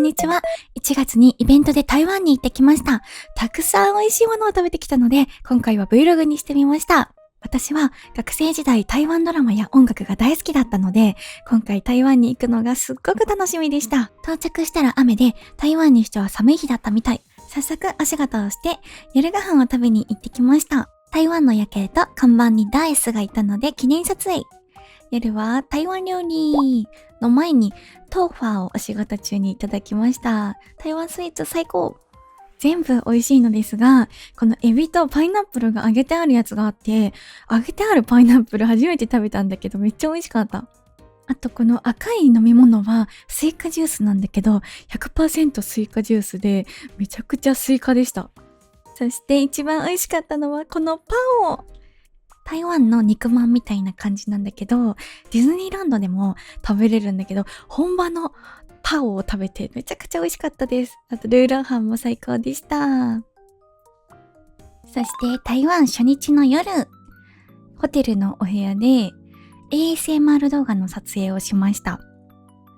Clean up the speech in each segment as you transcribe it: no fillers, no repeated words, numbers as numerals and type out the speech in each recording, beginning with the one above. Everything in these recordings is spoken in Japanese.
にちは。1月にイベントで台湾に行ってきました。たくさん美味しいものを食べてきたので、今回は Vlog にしてみました。私は学生時代台湾ドラマや音楽が大好きだったので、今回台湾に行くのがすっごく楽しみでした。到着したら雨で、台湾にしては寒い日だったみたい。早速お仕事をして、夜ご飯を食べに行ってきました。台湾の夜景と看板にダイスがいたので記念撮影。夜は台湾料理の前にトーファーをお仕事中にいただきました。台湾スイーツ最高。全部美味しいのですが、このエビとパイナップルが揚げてあるやつがあって、揚げてあるパイナップル初めて食べたんだけどめっちゃ美味しかった。あとこの赤い飲み物はスイカジュースなんだけど 100% スイカジュースでめちゃくちゃスイカでした。そして一番美味しかったのはこのパオ。台湾の肉まんみたいな感じなんだけど、ディズニーランドでも食べれるんだけど、本場のパオを食べてめちゃくちゃ美味しかったです。あとルーローハンも最高でした。そして台湾初日の夜、ホテルのお部屋で ASMR 動画の撮影をしました。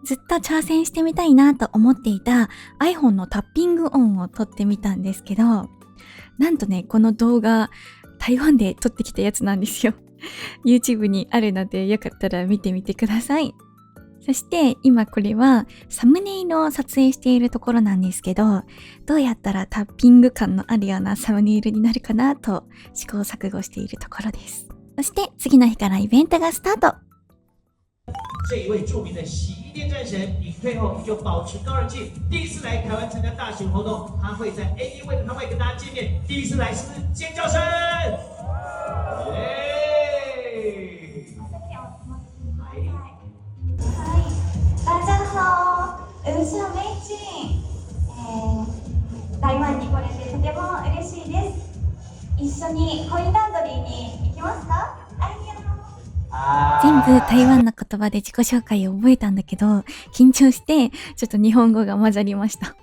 ずっと挑戦してみたいなと思っていた iPhone のタッピング音を撮ってみたんですけど、なんとね、この動画台湾で撮ってきたやつなんですよ。YouTube にあるのでよかったら見てみてください。そして今これはサムネイルを撮影しているところなんですけど、どうやったらタッピング感のあるようなサムネイルになるかなと試行錯誤しているところです。そして次の日からイベントがスタート。这一位著名的洗衣店战神，隐退后依旧保持高人气。第一次来台湾参加大型活动，他会在 A1 位的摊位跟大家见面。第一次来是不是尖叫声？大家好、ウルシアメイチン、台湾に来れてとても嬉しいです。一緒にコインランドリーに行きますか？全部台湾の言葉で自己紹介を覚えたんだけど、緊張してちょっと日本語が混ざりました。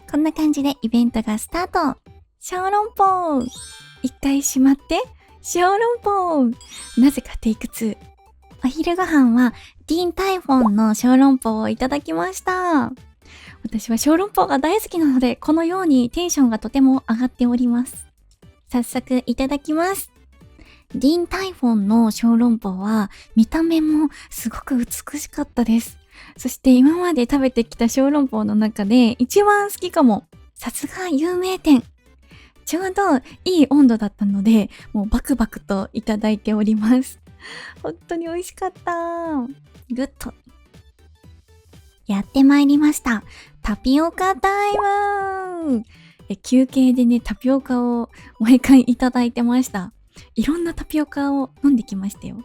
こんな感じでイベントがスタート。小籠包一回閉まって、小籠包なぜかテイク2。お昼ご飯はディーンタイフォンの小籠包をいただきました。私は小籠包が大好きなので、このようにテンションがとても上がっております。早速いただきます。ディーンタイフォンの小籠包は見た目もすごく美しかったです。そして今まで食べてきた小籠包の中で一番好きかも。さすが有名店。ちょうどいい温度だったので、もうバクバクといただいております。本当に美味しかった。グッド。やってまいりました。タピオカタイム。休憩でね、タピオカを毎回いただいてました。いろんなタピオカを飲んできましたよ。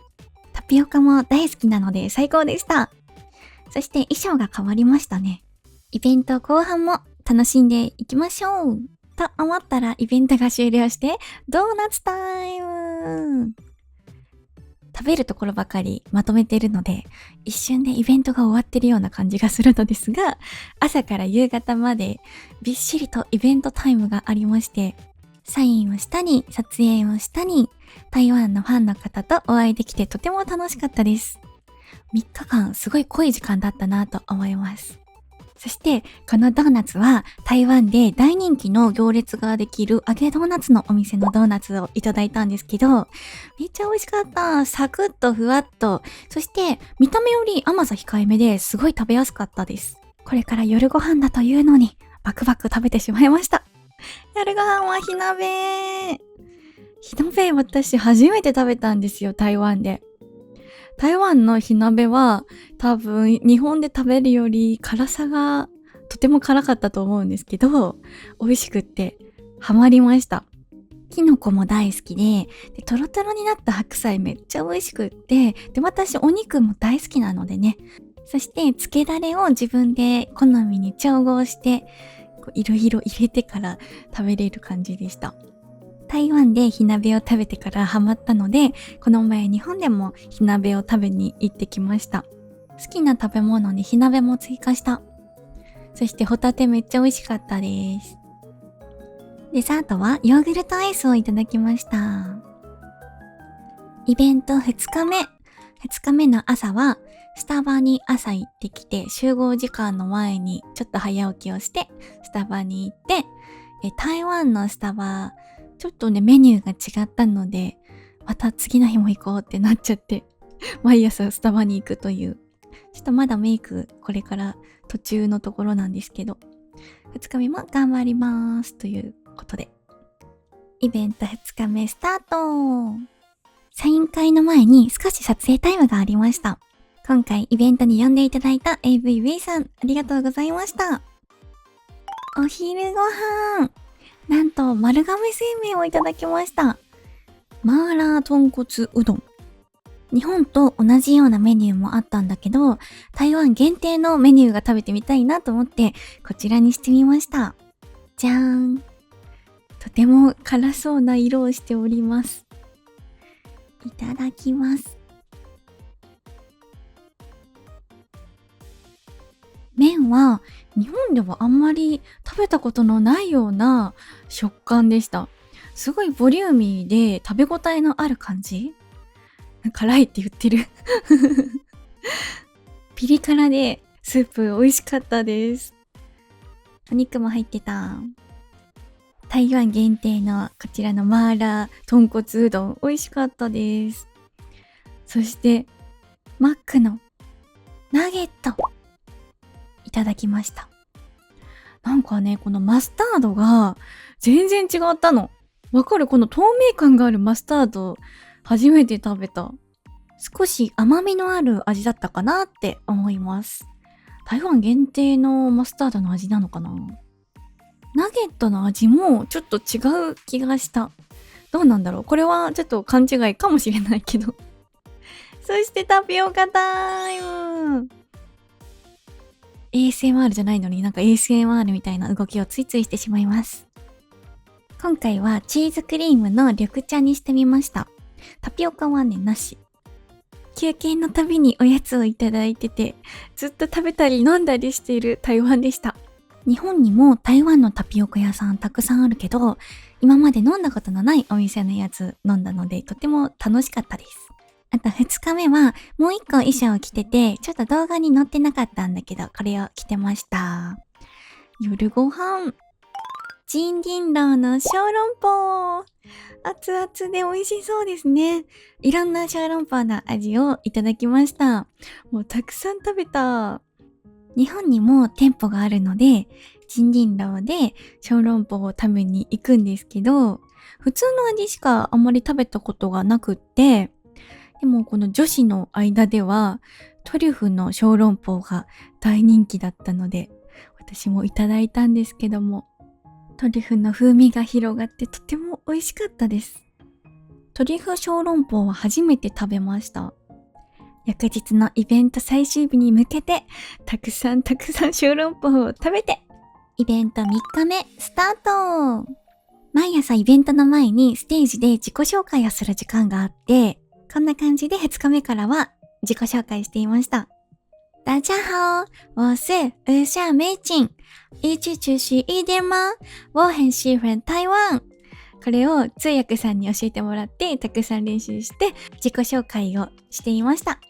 タピオカも大好きなので最高でした。そして衣装が変わりましたね。イベント後半も楽しんでいきましょう。と思ったらイベントが終了してドーナツタイム。食べるところばかりまとめているので、一瞬でイベントが終わってるような感じがするのですが、朝から夕方までびっしりとイベントタイムがありまして、サインをしたり、撮影をしたり、台湾のファンの方とお会いできてとても楽しかったです。3日間すごい濃い時間だったなと思います。そしてこのドーナツは台湾で大人気の行列ができる揚げドーナツのお店のドーナツをいただいたんですけど、めっちゃ美味しかった。サクッとふわっと。そして見た目より甘さ控えめですごい食べやすかったです。これから夜ご飯だというのにバクバク食べてしまいました。夜ご飯は火鍋。火鍋私初めて食べたんですよ、台湾で。台湾の火鍋は多分日本で食べるより辛さがとても辛かったと思うんですけど、美味しくってハマりました。キノコも大好きで、トロトロになった白菜めっちゃ美味しくって、で私お肉も大好きなのでね。そして漬けだれを自分で好みに調合していろいろ入れてから食べれる感じでした。台湾で火鍋を食べてからハマったので、この前日本でも火鍋を食べに行ってきました。好きな食べ物に火鍋も追加した。そしてホタテめっちゃ美味しかったです。デザートはヨーグルトアイスをいただきました。イベント2日目の朝はスタバに朝行ってきて、集合時間の前にちょっと早起きをして、スタバに行って、台湾のスタバ、ちょっとね、メニューが違ったので、また次の日も行こうってなっちゃって、毎朝スタバに行くという。ちょっとまだメイクこれから途中のところなんですけど、2日目も頑張りますということで。イベント2日目スタート。サイン会の前に少し撮影タイムがありました。今回イベントに呼んでいただいた AVB さん、ありがとうございました。お昼ご飯、なんと丸亀製麺をいただきました。マーラー豚骨うどん。日本と同じようなメニューもあったんだけど、台湾限定のメニューが食べてみたいなと思って、こちらにしてみました。じゃーん。とても辛そうな色をしております。いただきます。麺は日本ではあんまり食べたことのないような食感でした。すごいボリューミーで食べ応えのある感じ。辛いって言ってるピリ辛でスープ美味しかったです。お肉も入ってた。台湾限定のこちらのマーラー豚骨うどん美味しかったです。そしてマックのナゲットいただきました。なんかね、このマスタードが全然違ったの。わかる？この透明感があるマスタード初めて食べた。少し甘みのある味だったかなって思います。台湾限定のマスタードの味なのかな？ナゲットの味もちょっと違う気がした。どうなんだろう？これはちょっと勘違いかもしれないけど。そしてタピオカタイム。ASMR じゃないのになんか ASMR みたいな動きをついついしてしまいます。今回はチーズクリームの緑茶にしてみました。タピオカはね、なし。休憩のたびにおやつをいただいてて、ずっと食べたり飲んだりしている台湾でした。日本にも台湾のタピオカ屋さんたくさんあるけど、今まで飲んだことのないお店のやつ飲んだので、とても楽しかったです。あと2日目はもう1個衣装を着てて、ちょっと動画に載ってなかったんだけど、これを着てました。夜ご飯。ジンギンローの小籠包。熱々で美味しそうですね。いろんな小籠包の味をいただきました。もうたくさん食べた。日本にも店舗があるので、ジンギンローで小籠包を食べに行くんですけど、普通の味しかあんまり食べたことがなくって、でもこの女子の間ではトリュフの小籠包が大人気だったので、私もいただいたんですけども、トリュフの風味が広がってとても美味しかったです。トリュフ小籠包は初めて食べました。翌日のイベント最終日に向けてたくさん小籠包を食べて、イベント3日目スタート。毎朝イベントの前にステージで自己紹介をする時間があって、こんな感じで2日目からは自己紹介していました。大家好，我是吴夏美景。一起出席一点吗？我很喜欢台湾。これを通訳さんに教えてもらってたくさん練習して自己紹介をしていました。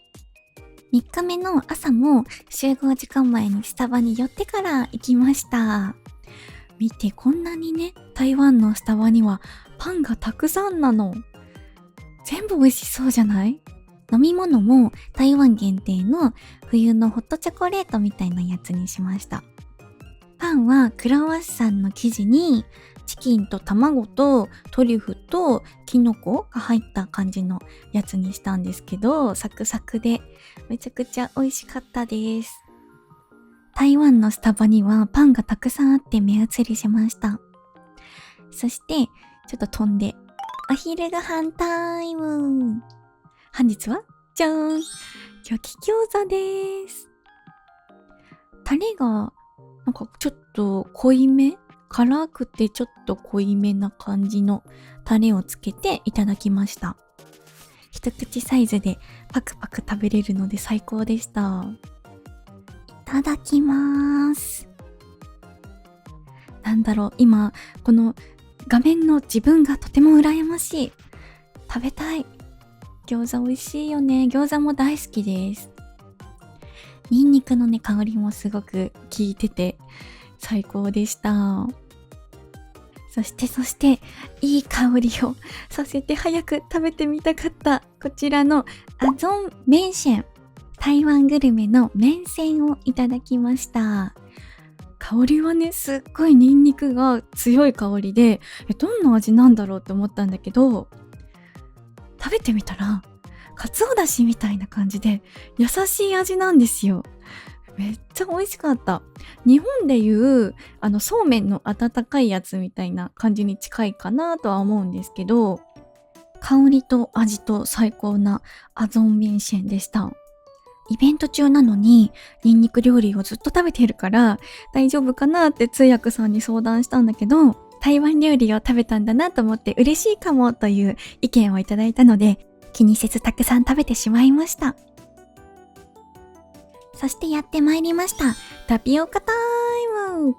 3日目の朝も集合時間前にスタバに寄ってから行きました。見て、こんなにね、台湾のスタバにはパンがたくさんなの。全部美味しそうじゃない？飲み物も台湾限定の冬のホットチョコレートみたいなやつにしました。パンはクロワッサンの生地にチキンと卵とトリュフとキノコが入った感じのやつにしたんですけど、サクサクでめちゃくちゃ美味しかったです。台湾のスタバにはパンがたくさんあって目移りしました。そしてちょっと飛んでお昼ご飯タイム。本日はじゃーん、焼き餃子です。タレがなんかちょっと濃いめ、辛くてちょっと濃いめな感じのタレをつけていただきました。一口サイズでパクパク食べれるので最高でした。いただきます。なんだろう、今この画面の自分がとても羨ましい。食べたい。餃子美味しいよね。餃子も大好きです。ニンニクのね、香りもすごく効いてて最高でした。そしていい香りをさせて早く食べてみたかったこちらのアゾン麺線、台湾グルメの麺線をいただきました。香りはね、すっごいニンニクが強い香りで、どんな味なんだろうって思ったんだけど、食べてみたらかつおだしみたいな感じで優しい味なんですよ。めっちゃ美味しかった。日本でいうそうめんの温かいやつみたいな感じに近いかなとは思うんですけど、香りと味と最高なアゾン麺線でした。イベント中なのにニンニク料理をずっと食べてるから大丈夫かなって通訳さんに相談したんだけど、台湾料理を食べたんだなと思って嬉しいかもという意見をいただいたので、気にせずたくさん食べてしまいました。そしてやってまいりました。タピオカタイム。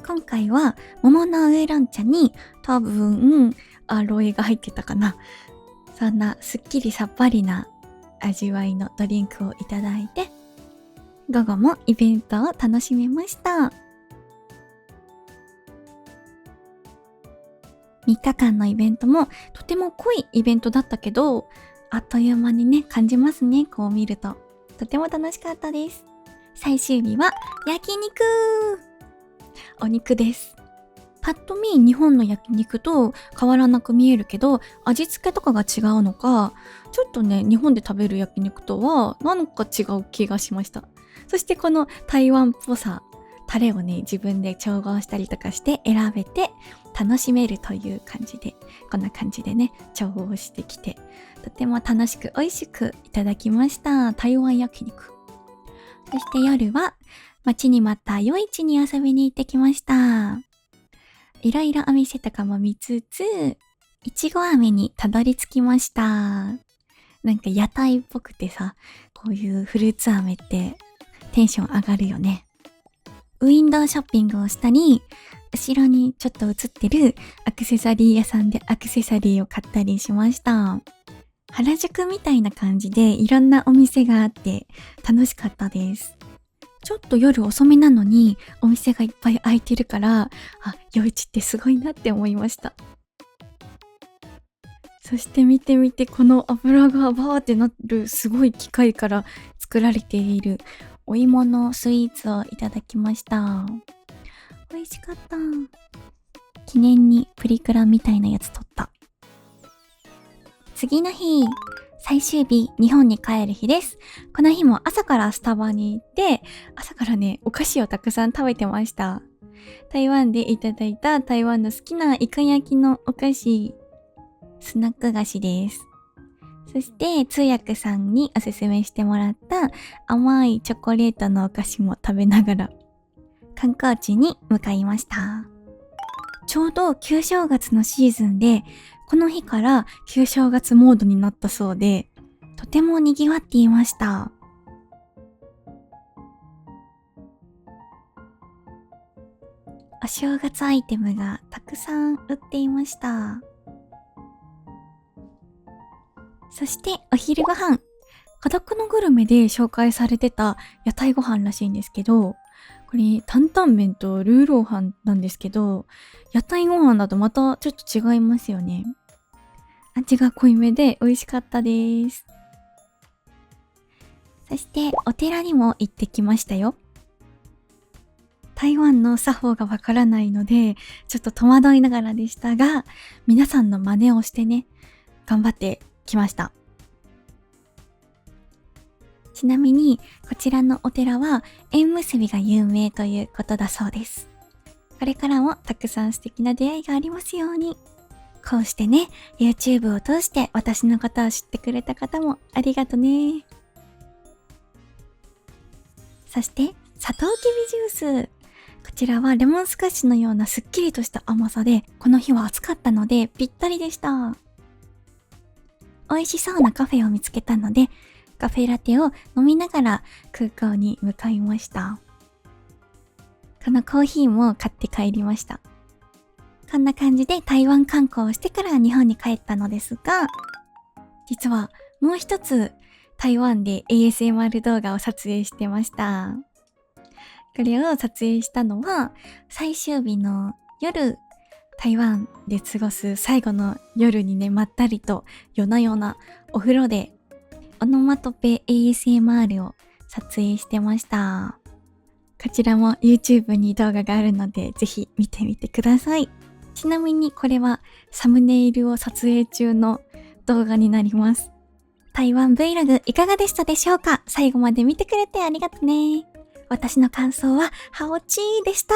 今回は桃のウーロン茶に多分アロエが入ってたかな。そんなすっきりさっぱりな味わいのドリンクをいただいて、午後もイベントを楽しめました。3日間のイベントもとても濃いイベントだったけど、あっという間にね、感じますね、こう見ると。とても楽しかったです。最終日は焼肉。お肉です。パッと見日本の焼肉と変わらなく見えるけど、味付けとかが違うのか、ちょっとね、日本で食べる焼肉とはなんか違う気がしました。そしてこの台湾っぽさ、タレをね、自分で調合したりとかして選べて楽しめるという感じで、こんな感じでね、調合してきて、とても楽しく美味しくいただきました。台湾焼肉。そして夜は待ちに待った夜市に遊びに行ってきました。いろいろお店とかも見つつ、いちご飴にたどり着きました。なんか屋台っぽくてさ、こういうフルーツ飴ってテンション上がるよね。ウィンドウショッピングをしたり、後ろにちょっと映ってるアクセサリー屋さんでアクセサリーを買ったりしました。原宿みたいな感じでいろんなお店があって楽しかったです。ちょっと夜遅めなのにお店がいっぱい開いてるから、夜市ってすごいなって思いました。そして見てみて、この油がバーってなるすごい機械から作られているお芋のスイーツをいただきました。美味しかった。記念にプリクラみたいなやつ撮った。次の日、最終日、日本に帰る日です。この日も朝からスタバに行って、朝からね、お菓子をたくさん食べてました。台湾でいただいた台湾の好きなイカ焼きのお菓子、スナック菓子です。そして通訳さんにおすすめしてもらった甘いチョコレートのお菓子も食べながら観光地に向かいました。ちょうど旧正月のシーズンで、この日から旧正月モードになったそうで、とても賑わっていました。お正月アイテムがたくさん売っていました。そしてお昼ご飯、孤独のグルメで紹介されてた屋台ご飯らしいんですけど、これ担々麺とルーローハンなんですけど、屋台ご飯だとまたちょっと違いますよね。味が濃いめで美味しかったです。そしてお寺にも行ってきましたよ。台湾の作法がわからないのでちょっと戸惑いながらでしたが、皆さんの真似をしてね、頑張ってきました。ちなみにこちらのお寺は縁結びが有名ということだそうです。これからもたくさん素敵な出会いがありますように。こうしてね、YouTube を通して私のことを知ってくれた方もありがとね。そしてサトウキビジュース、こちらはレモンスカッシュのようなすっきりとした甘さで、この日は暑かったのでぴったりでした。美味しそうなカフェを見つけたので、カフェラテを飲みながら空港に向かいました。このコーヒーも買って帰りました。こんな感じで台湾観光をしてから日本に帰ったのですが、実はもう一つ台湾で ASMR 動画を撮影してました。これを撮影したのは最終日の夜、台湾で過ごす最後の夜にね、まったりと夜な夜なお風呂でオノマトペ ASMR を撮影してました。こちらも YouTube に動画があるのでぜひ見てみてください。ちなみにこれはサムネイルを撮影中の動画になります。台湾 Vlog いかがでしたでしょうか？最後まで見てくれてありがとね。私の感想はハオチーでした。